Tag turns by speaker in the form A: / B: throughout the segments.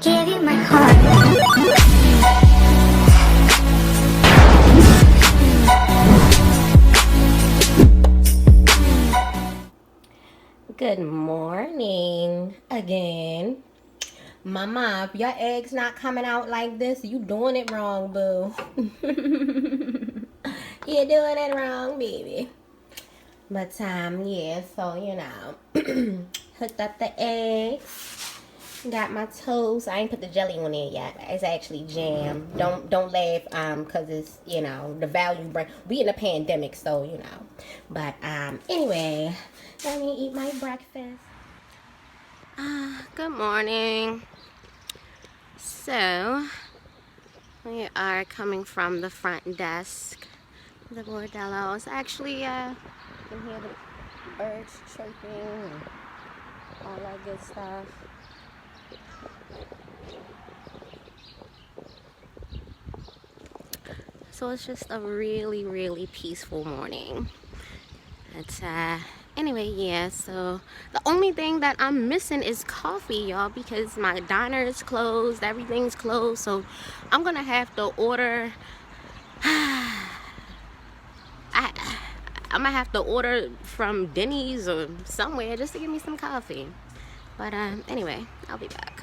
A: give you my heart.
B: Good morning again. Mama, if your eggs not coming out like this, you doing it wrong, boo. You're doing it wrong, baby. But yeah, so hooked up the eggs. Got my toast. I ain't put the jelly on there yet. It's actually jam. Don't laugh, cause it's the value brand. We in a pandemic, so But anyway, let me eat my breakfast. Good morning. So we are coming from the front desk. The bordello. It's actually you can hear the birds chirping and all that good stuff. So it's just a really, really peaceful morning. It's anyway, yeah, so the only thing that I'm missing is coffee, y'all, because my diner is closed, everything's closed, so I'm gonna have to order I'm gonna have to order from Denny's or somewhere just to give me some coffee. But anyway, I'll be back.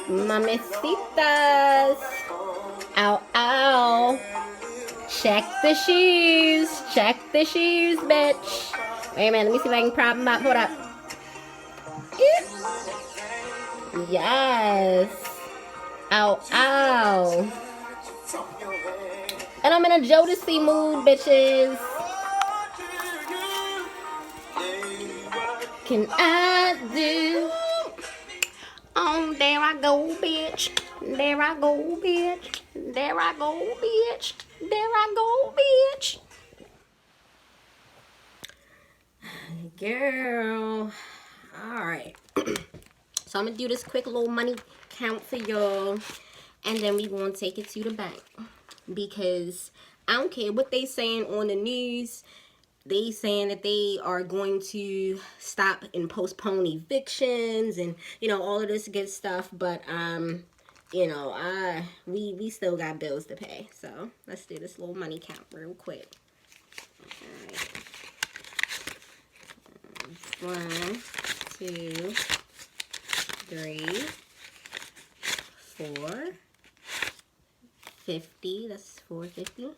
B: Mamecitas. Ow, ow. Check the shoes. Check the shoes, bitch. Wait a minute, let me see if I can prop them up. Hold up. Yes. Ow, ow. And I'm in a Jodeci mood, bitches. Can I do? Oh, there I go, bitch. There I go, bitch. There I go, bitch. There I go, bitch. Girl. Alright. So I'm going to do this quick little money count for y'all. And then we going to take it to the bank. Because I don't care what they saying on the news. They saying that they are going to stop and postpone evictions and all of this good stuff, but we still got bills to pay. So let's do this little money count real quick. All right. 1, 2, 3, 4, 50. That's 450.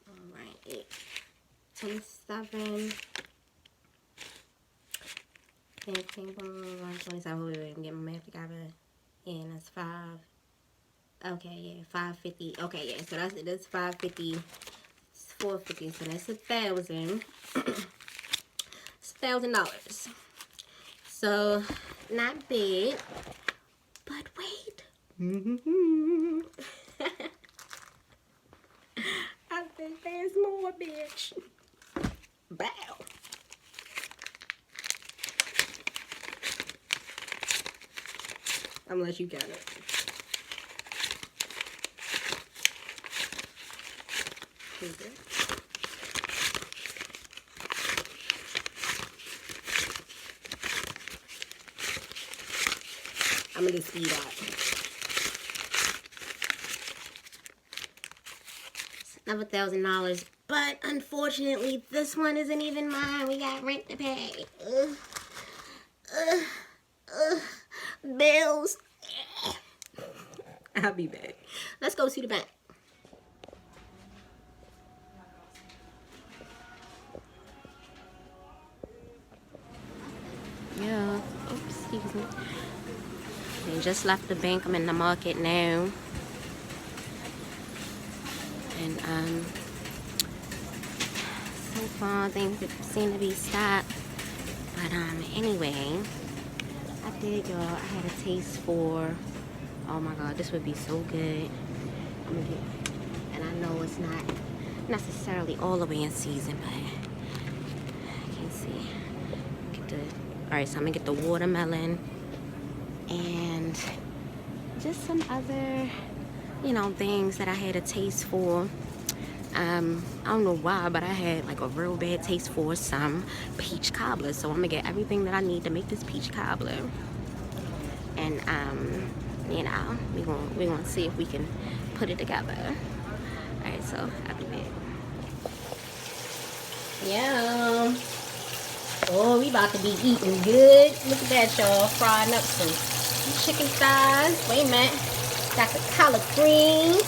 B: All right, 27. 15, 27. Wait, I'm getting my math together. Yeah, that's 5. Okay, yeah, 550. Okay, yeah, so that's 550. It's 450. So that's $1,000. It's $1,000. So not bad. But wait. I think there's more, bitch. Bow. Unless you got it. Okay. I'm gonna speed up. It's another $1,000, but unfortunately, this one isn't even mine. We got rent to pay. Bills. I'll be back. Let's go see the bank. Yeah. Oops, excuse me. They just left the bank. I'm in the market now. And so far things seem to be stopped. But anyway, I did, y'all. I had a taste for Oh my god, this would be so good. And I know it's not necessarily all the way in season, but I can see. Alright, so I'm gonna get the watermelon and just some other, you know, things that I had a taste for. I don't know why, but I had like a real bad taste for some peach cobbler. So I'm gonna get everything that I need to make this peach cobbler. And you know, we're gonna see if we can put it together. Alright, so I'll be back. Yeah. Oh, we about to be eating good. Look at that, y'all. Frying up some chicken thighs. Wait a minute. Got the collard greens.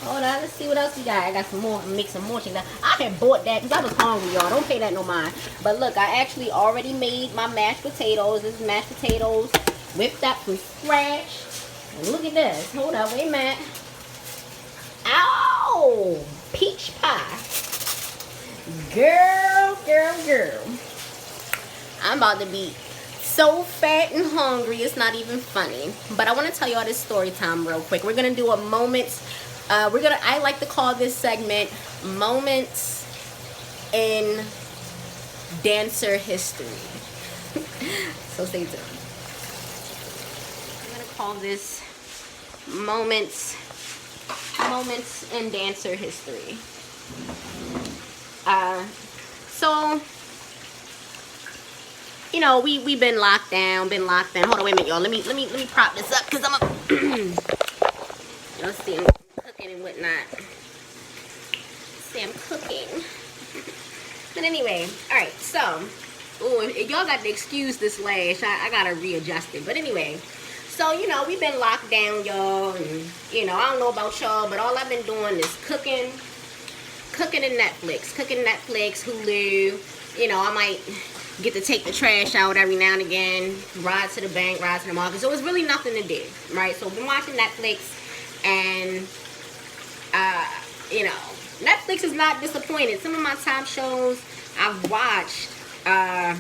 B: Hold on, let's see what else we got. I got some more, make some more chicken. I had bought that because I was hungry, y'all. Don't pay that no mind. But look, I actually already made my mashed potatoes. This is mashed potatoes whipped up from scratch. And look at this. Hold on, wait a minute. Ow! Peach pie. Girl, girl, girl. I'm about to be so fat and hungry, it's not even funny. But I want to tell y'all this story time real quick. We're going to do a moments. I like to call this segment Moments in Dancer History. So stay tuned. I'm going to call this Moments in Dancer History. So, you know, we've been locked down. Hold on, wait a minute, y'all. Let me prop this up because I'm a y'all see I'm cooking and whatnot. See, I'm cooking. But anyway, alright, so y'all got to excuse this lash. I gotta readjust it. But anyway, so you know, we've been locked down, y'all, and you know, I don't know about y'all, but all I've been doing is cooking and Netflix, Hulu. You know, I might get to take the trash out every now and again, ride to the bank, ride to the market. So it's really nothing to do, right? So I've been watching Netflix, and you know, Netflix is not disappointed. Some of my top shows I've watched. I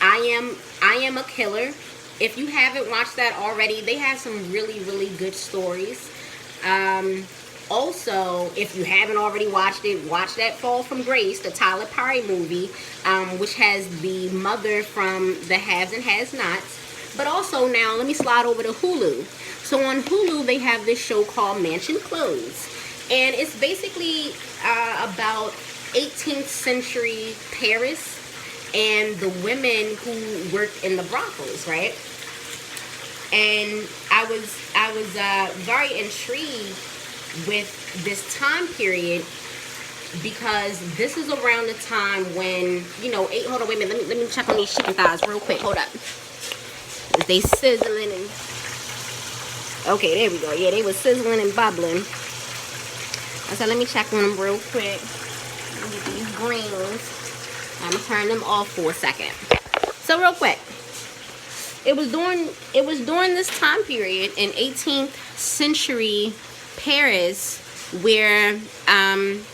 B: am a killer. If you haven't watched that already, they have some really, really good stories. Also, if you haven't already watched it, watch that Fall from Grace, the Tyler Perry movie, which has the mother from The Haves and Has-Nots. But also now, let me slide over to Hulu. So on Hulu, they have this show called Mansion Clothes. And it's basically about 18th century Paris and the women who worked in the brothels, right? And I was very intrigued with this time period because this is around the time when, you know, hold on, wait a minute, let me check on these chicken thighs real quick. Hold up. They sizzling and okay, there we go. Yeah, they were sizzling and bubbling. I said, let me check on them real quick. Let me get these greens. I'm gonna turn them off for a second. So real quick, it was during this time period in 18th century Paris where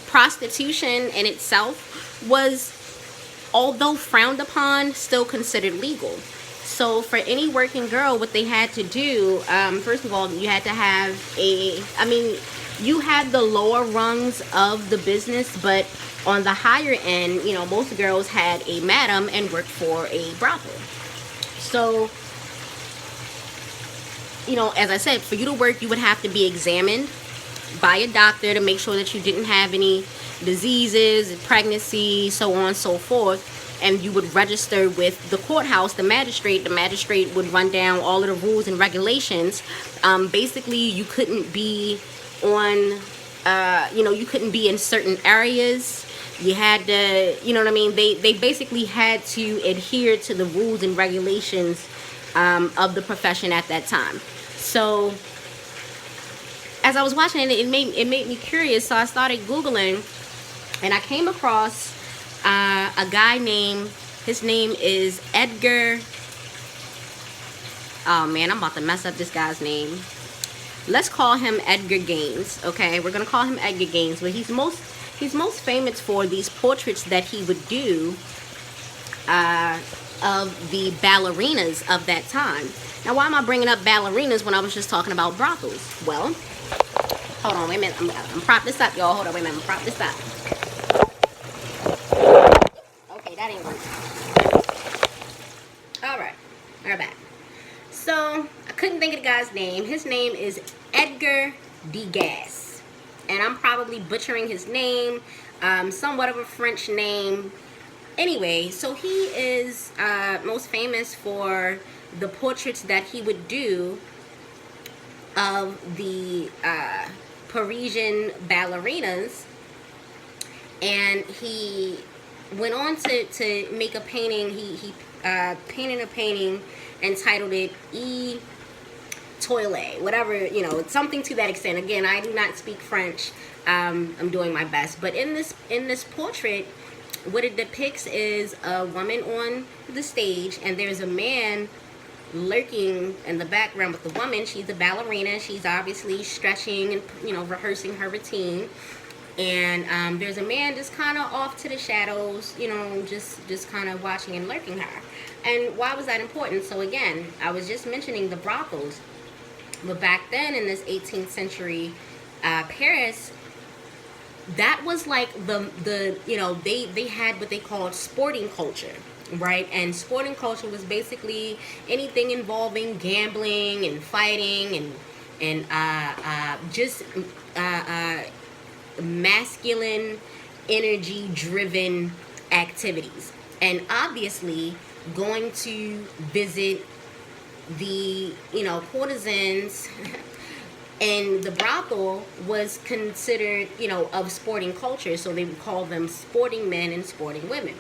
B: prostitution in itself was, although frowned upon, still considered legal. So for any working girl, what they had to do, first of all, you had to have you had the lower rungs of the business, but on the higher end, you know, most girls had a madam and worked for a brothel. So, you know, as I said, for you to work, you would have to be examined by a doctor to make sure that you didn't have any diseases, pregnancy, so on and so forth. And you would register with the courthouse, the magistrate. The magistrate would run down all of the rules and regulations. Basically, you couldn't be on, you couldn't be in certain areas. You had to, you know what I mean? They basically had to adhere to the rules and regulations of the profession at that time. So as I was watching it, it made me curious. So I started Googling, and I came across a guy named, his name is Edgar. Oh man, I'm about to mess up this guy's name. Let's call him Edgar Gaines. Okay, we're gonna call him Edgar Gaines, but he's most famous for these portraits that he would do of the ballerinas of that time. Now, why am I bringing up ballerinas when I was just talking about brothels? Well, hold on, wait a minute. I'm prop this up, y'all. Hold on, wait a minute. I'm prop this up. Okay, that ain't working. All right, we're back. So, I couldn't think of the guy's name. His name is Edgar Degas. And I'm probably butchering his name. Somewhat of a French name. Anyway, so he is most famous for the portraits that he would do of the Parisian ballerinas. And he went on to make a painting. He painted a painting, entitled it E Toilet, whatever, you know, something to that extent. Again, I do not speak French. I'm doing my best, but in this portrait, what it depicts is a woman on the stage, and there's a man lurking in the background with the woman. She's a ballerina. She's obviously stretching and, you know, rehearsing her routine. And there's a man just kind of off to the shadows, you know, just kind of watching and lurking her. And why was that important? So again, I was just mentioning the brothels. But back then in this 18th century Paris, that was like the you know, they had what they called sporting culture, right? And sporting culture was basically anything involving gambling and fighting and just masculine energy driven activities. And obviously going to visit the, you know, courtesans and the brothel was considered, you know, of sporting culture, so they would call them sporting men and sporting women.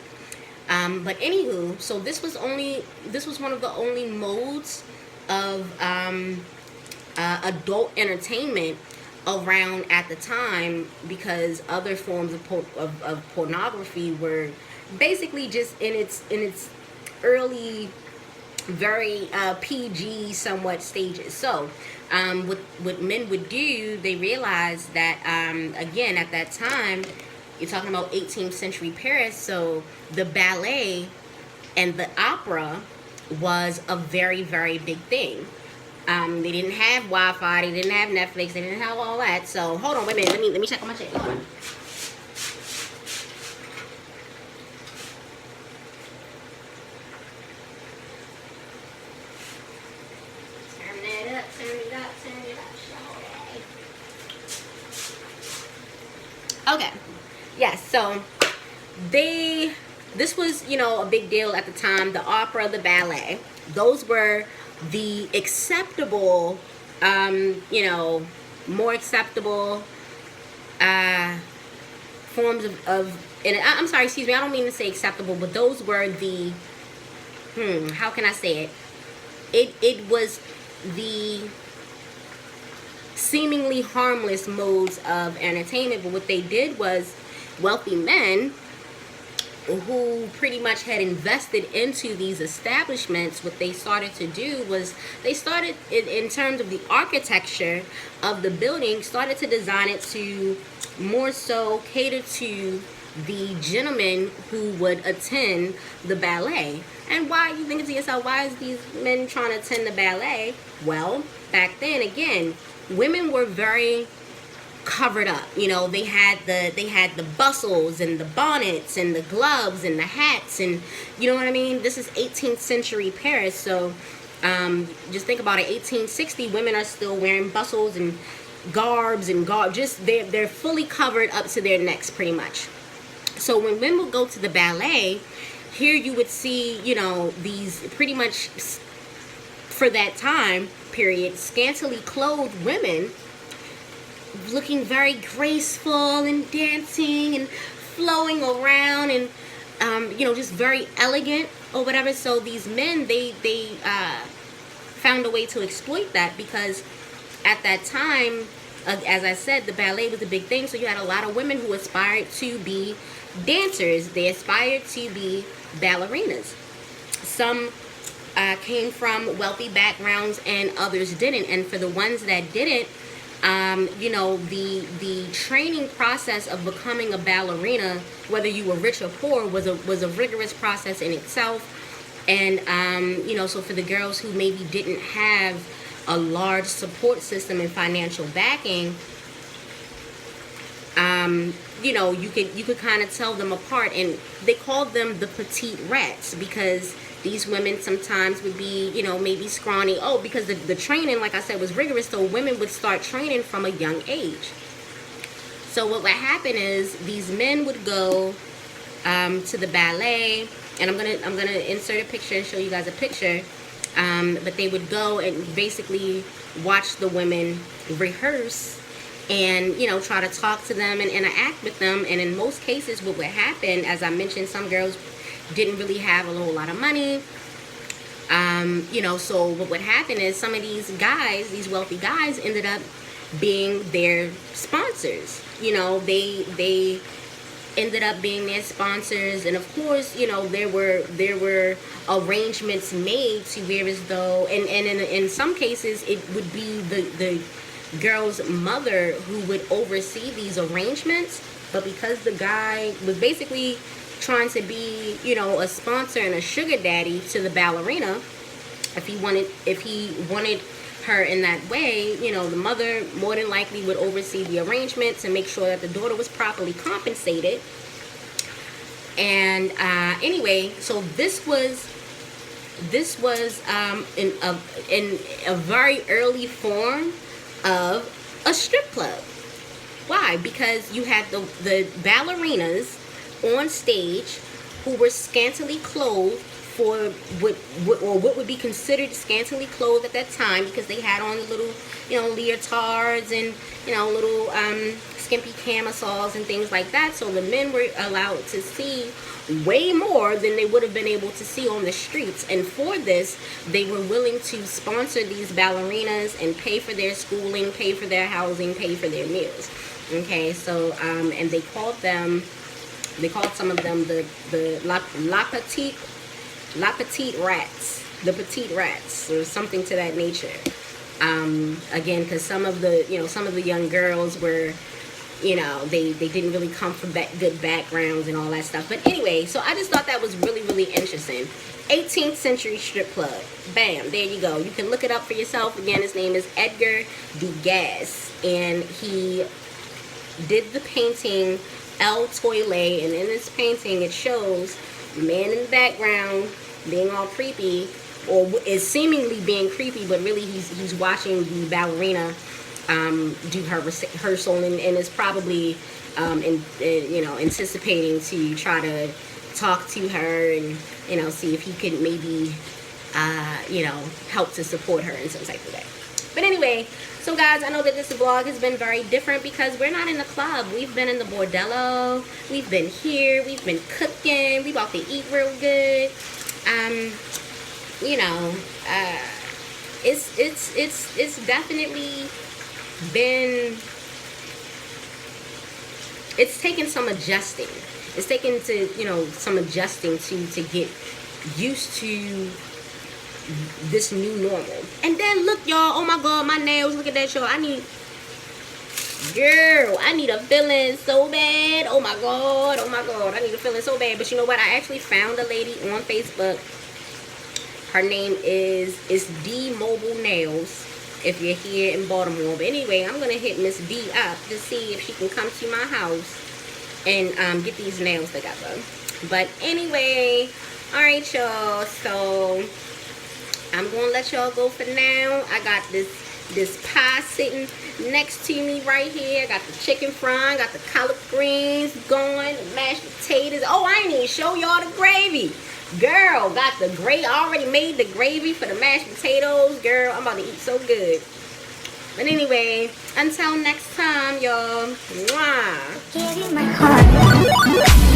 B: But anywho, so this was one of the only modes of adult entertainment around at the time, because other forms of pornography were basically just in its early, very PG somewhat stages. So what men would do, they realized that again, at that time, you're talking about 18th century Paris, so the ballet and the opera was a very, very big thing. They didn't have Wi-Fi, they didn't have Netflix, they didn't have all that. So hold on, wait a minute, let me check on my check. Hold on. Okay, yes, so this was, you know, a big deal at the time. The opera, the ballet, those were the acceptable, you know, more acceptable forms of and I'm sorry, excuse me, I don't mean to say acceptable, but those were the, how can I say it? It was the seemingly harmless modes of entertainment. But what they did was, wealthy men who pretty much had invested into these establishments, what they started to do was they started, in terms of the architecture of the building, started to design it to more so cater to the gentlemen who would attend the ballet. And why, you thinking to yourself, why is these men trying to attend the ballet? Well, back then, again, women were very covered up. You know, they had the bustles and the bonnets and the gloves and the hats, and you know what I mean. This is 18th century Paris, so just think about it. 1860, women are still wearing bustles and garbs and just they're fully covered up to their necks pretty much. So when women would go to the ballet, here you would see, you know, these pretty much, for that time period, scantily clothed women looking very graceful and dancing and flowing around and you know, just very elegant or whatever. So these men, they found a way to exploit that, because at that time, as I said, the ballet was a big thing. So you had a lot of women who aspired to be dancers. They aspired to be ballerinas. Some came from wealthy backgrounds and others didn't. And for the ones that didn't, you know, the training process of becoming a ballerina, whether you were rich or poor, was a rigorous process in itself. And you know, so for the girls who maybe didn't have a large support system and financial backing, you know, you could kind of tell them apart. And they called them the petite rats, because these women sometimes would be, you know, maybe scrawny. Oh, because the training, like I said, was rigorous, so women would start training from a young age. So what would happen is these men would go to the ballet, and I'm gonna insert a picture and show you guys a picture. But they would go and basically watch the women rehearse, and, you know, try to talk to them and interact with them. And in most cases, what would happen, as I mentioned, some girls didn't really have a whole lot of money. You know, so what would happen is some of these guys, these wealthy guys, ended up being their sponsors. You know, they ended up being their sponsors. And of course, you know, there were arrangements made to where, as though, and in some cases it would be the girl's mother who would oversee these arrangements. But because the guy was basically trying to be, you know, a sponsor and a sugar daddy to the ballerina, if he wanted her in that way, you know, the mother more than likely would oversee the arrangements and make sure that the daughter was properly compensated. And anyway, so this was in a very early form of a strip club. Why? Because you had the ballerinas on stage who were scantily clothed, for what would be considered scantily clothed at that time, because they had on little, you know, leotards and, you know, little skimpy camisoles and things like that. So the men were allowed to see way more than they would have been able to see on the streets. And for this, they were willing to sponsor these ballerinas and pay for their schooling, pay for their housing, pay for their meals. Okay, so and they called some of them the La Petite Rats, the Petite Rats, or something to that nature. Again, because some of the young girls were, you know, they didn't really come from good backgrounds and all that stuff. But anyway, so I just thought that was really, really interesting. 18th century strip club. Bam, there you go. You can look it up for yourself. Again, his name is Edgar Degas, and he did the painting El Toile. And in this painting, it shows the man in the background being all creepy, or is seemingly being creepy, but really he's watching the ballerina do her rehearsal, and is probably you know, anticipating to try to talk to her and, you know, see if he could maybe you know, help to support her in some type of way. But anyway, so guys, I know that this vlog has been very different because we're not in the club. We've been in the bordello. We've been here. We've been cooking. We about to eat real good. You know, it's definitely been, it's taken some adjusting. It's taken some adjusting to get used to this new normal. And then look, y'all, oh my god, my nails, look at that, y'all. I need a filling so bad. Oh my god, I need a filling so bad. But you know what, I actually found a lady on Facebook. Her name is D Mobile Nails, if you're here in Baltimore. But anyway, I'm gonna hit Miss D up to see if she can come to my house and get these nails together. But anyway, all right, y'all, so I'm gonna let y'all go for now. I got this pie sitting next to me right here. I got the chicken frying, got the collard greens going, the mashed potatoes. Oh, I ain't even show y'all the gravy. Girl, got the gravy. I already made the gravy for the mashed potatoes. Girl, I'm about to eat so good. But anyway, until next time, y'all. Mwah. Give you my heart.